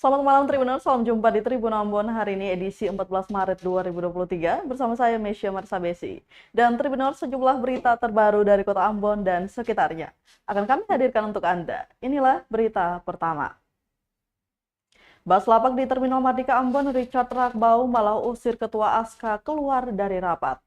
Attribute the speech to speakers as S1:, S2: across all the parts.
S1: Selamat malam Tribuners, salam jumpa di Tribun Ambon hari ini edisi 14 Maret 2023 bersama saya Mesya Marsabesi. Dan Tribuners, sejumlah berita terbaru dari Kota Ambon dan sekitarnya akan kami hadirkan untuk Anda. Inilah berita pertama. Baslapak di Terminal Mardika Ambon, Richard Rakbau malah usir Ketua ASKA keluar dari rapat.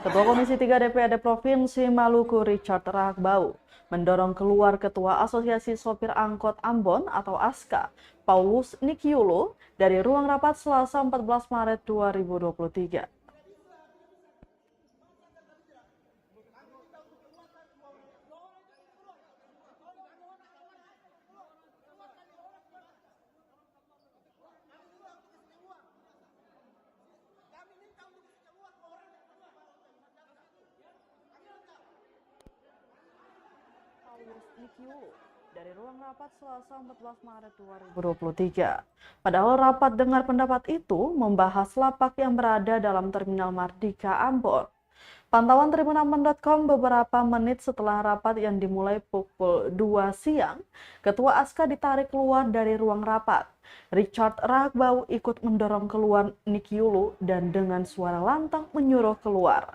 S1: Ketua Komisi 3 DPRD Provinsi Maluku Richard Rakbau mendorong keluar Ketua Asosiasi Sopir Angkot Ambon atau ASKA, Paulus Nikiulo, dari ruang rapat Selasa 14 Maret 2023. Dari ruang rapat Selasa 14 Maret 2023. Padahal rapat dengar pendapat itu membahas lapak yang berada dalam Terminal Mardika Ambon. Pantauan tribunambon.com beberapa menit setelah rapat yang dimulai pukul 2 siang, Ketua ASKA ditarik keluar dari ruang rapat. Richard Rakbau ikut mendorong keluar Nikiulu dan dengan suara lantang menyuruh keluar.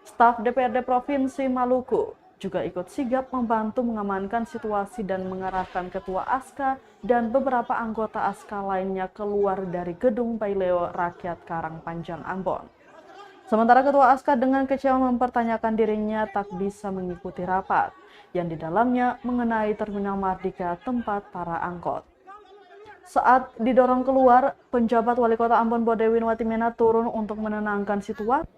S1: Staf DPRD Provinsi Maluku juga ikut sigap membantu mengamankan situasi dan mengarahkan Ketua ASKA dan beberapa anggota ASKA lainnya keluar dari gedung Baileo Rakyat Karangpanjang Ambon. Sementara Ketua ASKA dengan kecewa mempertanyakan dirinya tak bisa mengikuti rapat yang di dalamnya mengenai Terminal Mardika tempat para angkot. Saat didorong keluar, penjabat Wali Kota Ambon Bodewin Watimena turun untuk menenangkan situasi.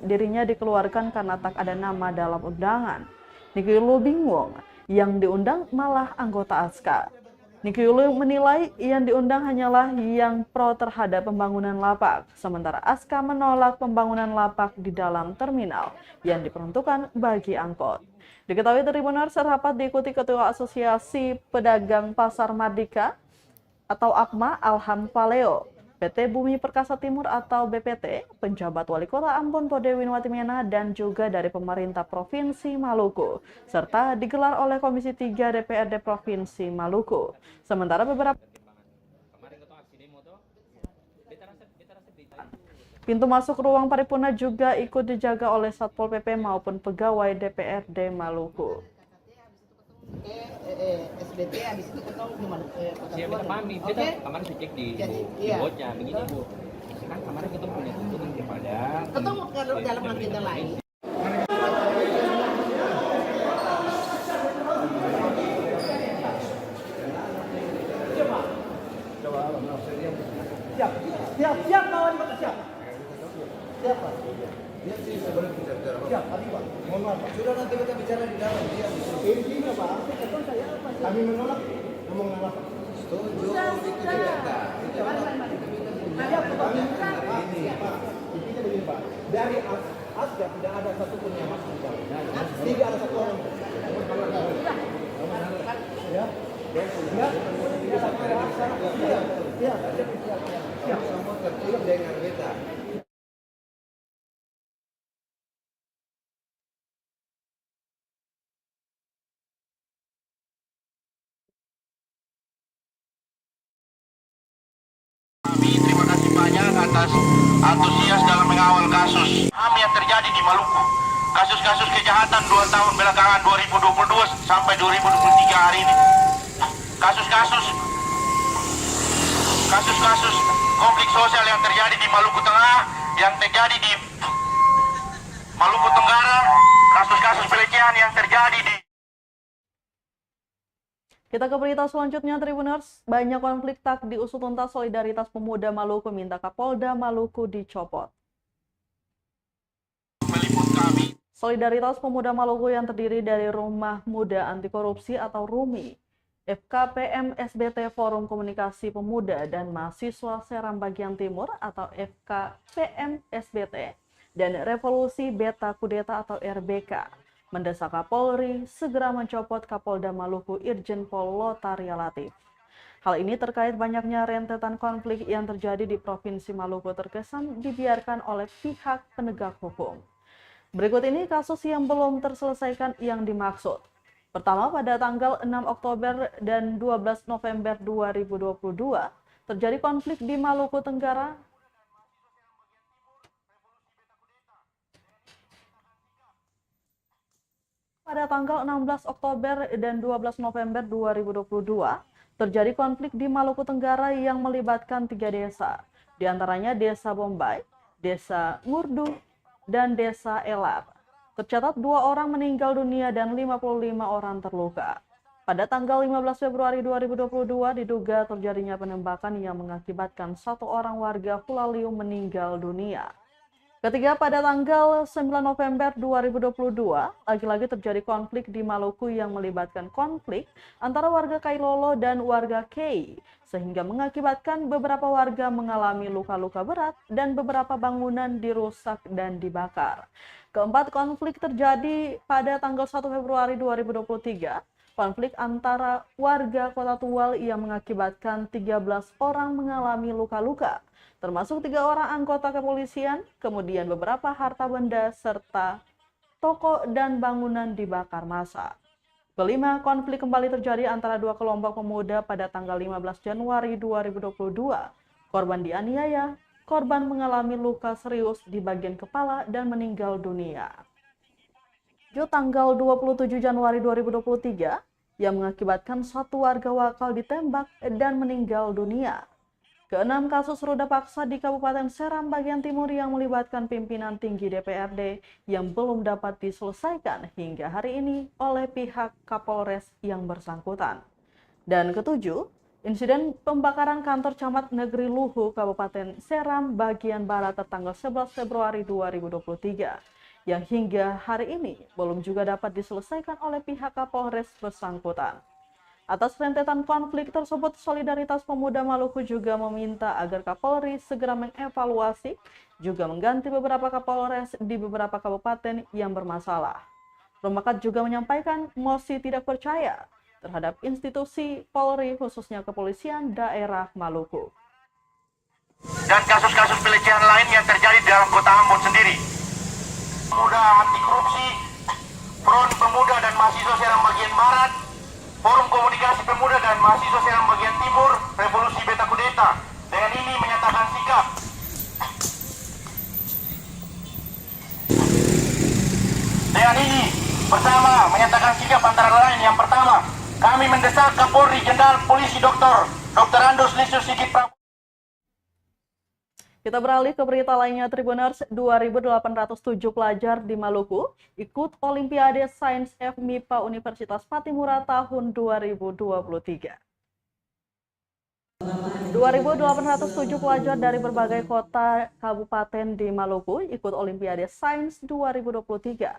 S1: Dirinya dikeluarkan karena tak ada nama dalam undangan. Nikiulu bingung, yang diundang malah anggota ASKA. Nikiulu menilai yang diundang hanyalah yang pro terhadap pembangunan lapak, sementara ASKA menolak pembangunan lapak di dalam terminal yang diperuntukkan bagi angkot. Diketahui Tribuners, rapat diikuti Ketua Asosiasi Pedagang Pasar Mardika atau APMA Alham Paleo, PT Bumi Perkasa Timur atau BPT, penjabat Wali Kota Ambon Bodewin Watimena dan juga dari pemerintah Provinsi Maluku, serta digelar oleh Komisi 3 DPRD Provinsi Maluku. Sementara beberapa pintu masuk ruang paripurna juga ikut dijaga oleh Satpol PP maupun pegawai DPRD Maluku.
S2: SBT habis itu ketemu gimana?
S3: Iya, kita pahami. Kita kemarin saya cek di botnya begini Bu. Kan kemarin kita punya tuntutan kepada
S2: ketemu kalau dalam agenda lain. Siap kawan siap. Siapa?
S4: Dia sih sebenarnya bisa bicara Pak.
S2: Siap, tadi Pak. Mohon maaf, Pak.
S4: Sudah nanti kita bicara di dalam. Dia bisa.
S2: Intinya Pak, betul saya apa? Kami menolak ngomong apa?
S4: Setuju. Itu tidak tak.
S2: Siap Pak. Ini Pak. Intinya begini Pak. Dari ASGA tidak ada satupun yang masuk Pak. Tidak ada satu orang. Ya. Ya. Ya.
S4: Siap. Semua tertib dengan kita.
S5: Terima kasih banyak atas antusias dalam mengawal kasus HAM yang terjadi di Maluku. Kasus-kasus kejahatan 2 tahun belakangan 2022 sampai 2023 hari ini. Kasus-kasus konflik sosial yang terjadi di Maluku Tengah, yang terjadi di Maluku Tenggara, kasus-kasus pelecehan yang terjadi di
S1: Kita ke berita selanjutnya, Tribuners. Banyak konflik tak diusut tuntas, Solidaritas Pemuda Maluku minta Kapolda Maluku dicopot. Solidaritas Pemuda Maluku yang terdiri dari Rumah Muda Anti Korupsi atau RUMI, FKPM SBT Forum Komunikasi Pemuda dan Mahasiswa Seram Bagian Timur atau FKPM SBT, dan Revolusi Beta Kudeta atau RBK, mendesak Kapolri segera mencopot Kapolda Maluku Irjen Pol Lotaria Latif. Hal ini terkait banyaknya rentetan konflik yang terjadi di Provinsi Maluku terkesan dibiarkan oleh pihak penegak hukum. Berikut ini kasus yang belum terselesaikan yang dimaksud. Pertama, pada tanggal 6 Oktober dan 12 November 2022, terjadi konflik di Maluku Tenggara. Pada tanggal 16 Oktober dan 12 November 2022, terjadi konflik di Maluku Tenggara yang melibatkan 3 desa, di antaranya Desa Bombay, Desa Ngurdu, dan Desa Elar. Tercatat 2 orang meninggal dunia dan 55 orang terluka. Pada tanggal 15 Februari 2022 diduga terjadinya penembakan yang mengakibatkan 1 orang warga Hulaliu meninggal dunia. Ketiga, pada tanggal 9 November 2022, lagi-lagi terjadi konflik di Maluku yang melibatkan konflik antara warga Kailolo dan warga Kei, sehingga mengakibatkan beberapa warga mengalami luka-luka berat dan beberapa bangunan dirusak dan dibakar. Keempat, konflik terjadi pada tanggal 1 Februari 2023, konflik antara warga Kota Tual yang mengakibatkan 13 orang mengalami luka-luka, termasuk 3 orang anggota kepolisian, kemudian beberapa harta benda serta toko dan bangunan dibakar massa. Kelima, konflik kembali terjadi antara 2 kelompok pemuda pada tanggal 15 Januari 2022. Korban dianiaya, korban mengalami luka serius di bagian kepala dan meninggal dunia. Tanggal 27 Januari 2023 yang mengakibatkan 1 warga wakal ditembak dan meninggal dunia. Keenam, kasus ruda paksa di Kabupaten Seram bagian timur yang melibatkan pimpinan tinggi DPRD yang belum dapat diselesaikan hingga hari ini oleh pihak Kapolres yang bersangkutan. Dan ketujuh, insiden pembakaran kantor Camat Negeri Luhu Kabupaten Seram bagian barat tertanggal 11 Februari 2023 yang hingga hari ini belum juga dapat diselesaikan oleh pihak Kapolres bersangkutan. Atas rentetan konflik tersebut, Solidaritas Pemuda Maluku juga meminta agar Kapolri segera mengevaluasi, juga mengganti beberapa Kapolres di beberapa kabupaten yang bermasalah. Romakat juga menyampaikan mosi tidak percaya terhadap institusi Polri, khususnya kepolisian daerah Maluku.
S5: Dan kasus-kasus pelecehan lain yang terjadi di dalam kota Ambon sendiri. Pemuda anti korupsi, Front Pemuda dan Mahasiswa Seram bagian Barat, Forum Komunikasi Pemuda dan Mahasiswa Seram bagian Timur, Revolusi Beta Kudeta, dengan ini menyatakan sikap. Dengan ini bersama menyatakan sikap antara lain yang pertama, kami mendesak Kapolri Jenderal Polisi Dr. Andos Listio Sigit Prabowo.
S1: Kita beralih ke berita lainnya. Tribuners, 2.807 pelajar di Maluku ikut Olimpiade Sains FMIPA Universitas Patimura tahun 2023. 2.807 pelajar dari berbagai kota kabupaten di Maluku ikut Olimpiade Sains 2023.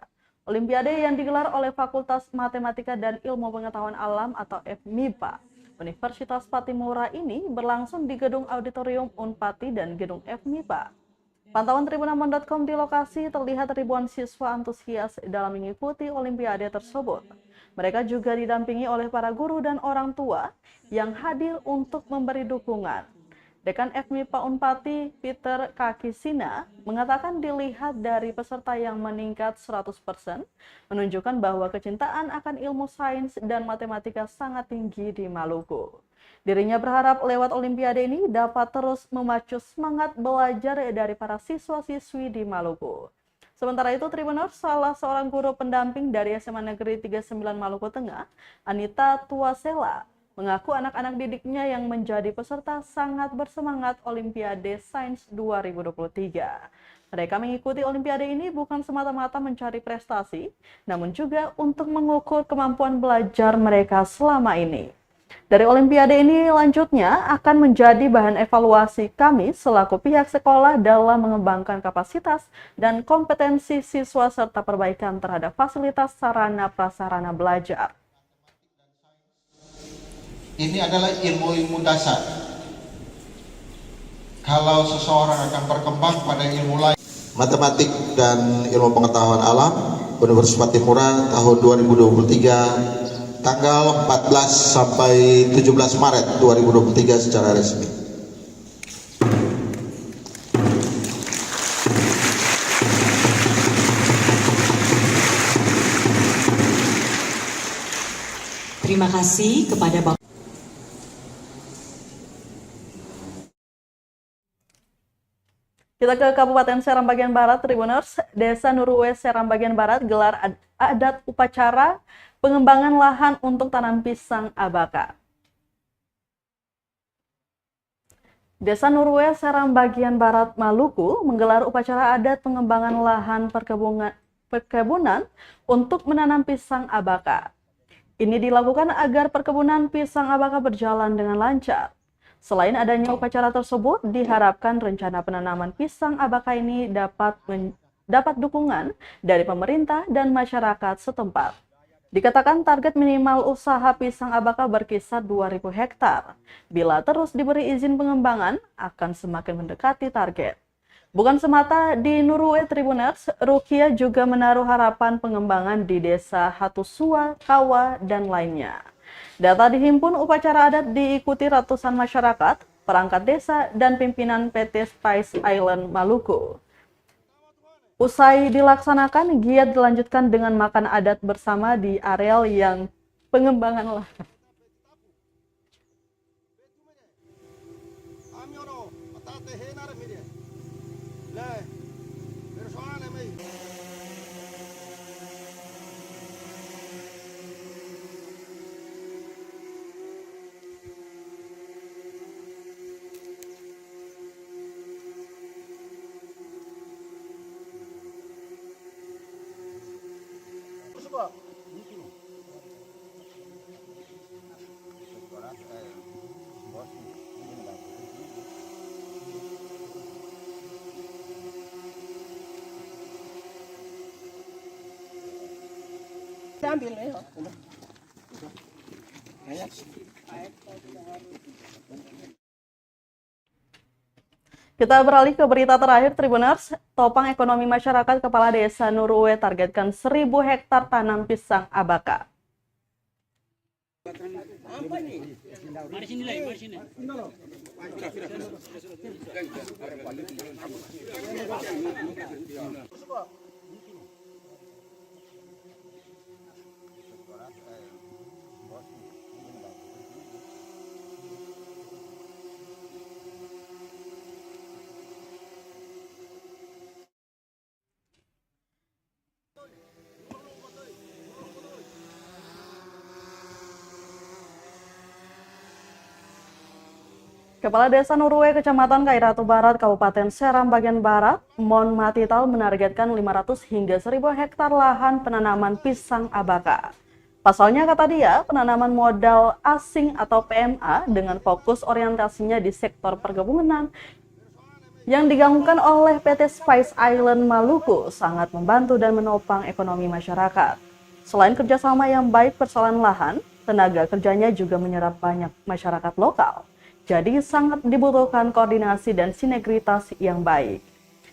S1: Olimpiade yang digelar oleh Fakultas Matematika dan Ilmu Pengetahuan Alam atau FMIPA Universitas Patimura ini berlangsung di Gedung Auditorium Unpati dan Gedung FMIPA. Pantauan tribunambon.com di lokasi terlihat ribuan siswa antusias dalam mengikuti Olimpiade tersebut. Mereka juga didampingi oleh para guru dan orang tua yang hadir untuk memberi dukungan. Dekan FMIPA Unpati, Peter Kakisina, mengatakan dilihat dari peserta yang meningkat 100%, menunjukkan bahwa kecintaan akan ilmu sains dan matematika sangat tinggi di Maluku. Dirinya berharap lewat Olimpiade ini dapat terus memacu semangat belajar dari para siswa-siswi di Maluku. Sementara itu, Tribuners, salah seorang guru pendamping dari SMA Negeri 39 Maluku Tengah, Anita Tuasela, mengaku anak-anak didiknya yang menjadi peserta sangat bersemangat Olimpiade Sains 2023. Mereka mengikuti Olimpiade ini bukan semata-mata mencari prestasi, namun juga untuk mengukur kemampuan belajar mereka selama ini. Dari Olimpiade ini lanjutnya akan menjadi bahan evaluasi kami selaku pihak sekolah dalam mengembangkan kapasitas dan kompetensi siswa serta perbaikan terhadap fasilitas sarana prasarana belajar.
S6: Ini adalah ilmu-ilmu dasar. Kalau seseorang akan berkembang pada ilmu lain.
S7: Matematik dan Ilmu Pengetahuan Alam Universitas Patimura tahun 2023
S6: tanggal 14 sampai 17 Maret 2023 secara resmi.
S7: Terima kasih kepada Bapak.
S1: Kita ke Kabupaten Seram bagian Barat, Tribuners. Desa Nuruwe, Seram bagian Barat gelar adat upacara pengembangan lahan untuk tanam pisang abaka. Desa Nuruwe, Seram bagian Barat, Maluku menggelar upacara adat pengembangan lahan perkebunan untuk menanam pisang abaka. Ini dilakukan agar perkebunan pisang abaka berjalan dengan lancar. Selain adanya upacara tersebut, diharapkan rencana penanaman pisang abaka ini dapat dukungan dari pemerintah dan masyarakat setempat. Dikatakan target minimal usaha pisang abaka berkisar 2.000 hektar. Bila terus diberi izin pengembangan, akan semakin mendekati target. Bukan semata di Nuruwe, Tribuners, Rukia juga menaruh harapan pengembangan di desa Hatusua, Kawa, dan lainnya. Data dihimpun, upacara adat diikuti ratusan masyarakat, perangkat desa, dan pimpinan PT Spice Island Maluku. Usai dilaksanakan, giat dilanjutkan dengan makan adat bersama di areal yang pengembangan lahan. Kita beralih ke berita terakhir, Tribuners. Topang ekonomi masyarakat Kepala Desa Nuruwe targetkan 1.000 hektar tanam pisang abaka. Kepala Desa Nuruwe, Kecamatan Kairatu Barat, Kabupaten Seram bagian Barat, Mon Matital menargetkan 500 hingga 1.000 hektar lahan penanaman pisang abaka. Pasalnya, kata dia, penanaman modal asing atau PMA dengan fokus orientasinya di sektor perkebunan yang digaungkan oleh PT Spice Island Maluku sangat membantu dan menopang ekonomi masyarakat. Selain kerjasama yang baik persoalan lahan, tenaga kerjanya juga menyerap banyak masyarakat lokal. Jadi sangat dibutuhkan koordinasi dan sinergitas yang baik.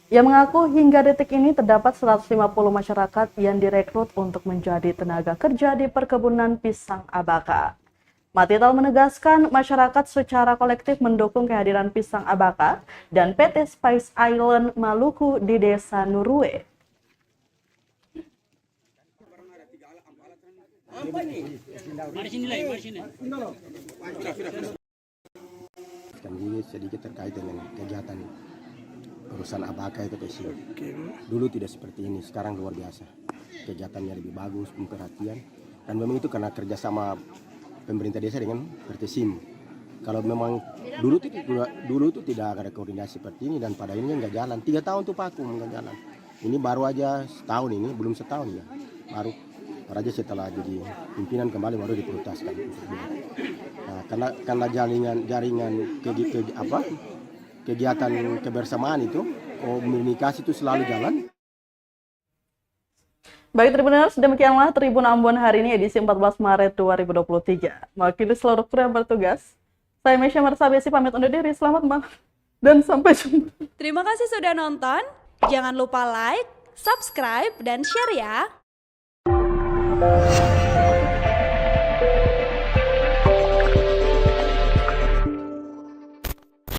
S1: Ia mengaku hingga detik ini terdapat 150 masyarakat yang direkrut untuk menjadi tenaga kerja di perkebunan pisang abaka. Matital menegaskan masyarakat secara kolektif mendukung kehadiran pisang abaka dan PT Spice Island Maluku di Desa Nuruwe.
S8: Ini sedikit terkait dengan kegiatan urusan abaka itu Pesi. Dulu tidak seperti ini, sekarang luar biasa. Kegiatannya lebih bagus, perhatian, dan memang itu karena kerjasama pemerintah desa dengan Pertesim. Kalau memang dulu itu tidak ada koordinasi seperti ini dan pada ini nggak jalan. 3 tahun tuh Paku nggak jalan. Ini baru aja setahun ini, belum setahun ya, baru aja setelah jadi pimpinan kembali baru diprioritaskan. Nah, karena jaringan kegiatan kebersamaan itu, komunikasi itu selalu jalan.
S1: Baik Tribuners, demikianlah Tribun Ambon hari ini edisi 14 Maret 2023. Mewakili seluruh kru yang bertugas, saya Mesya Marsabesi pamit undur diri. Selamat malam dan sampai jumpa.
S9: Terima kasih sudah nonton. Jangan lupa like, subscribe, dan share ya.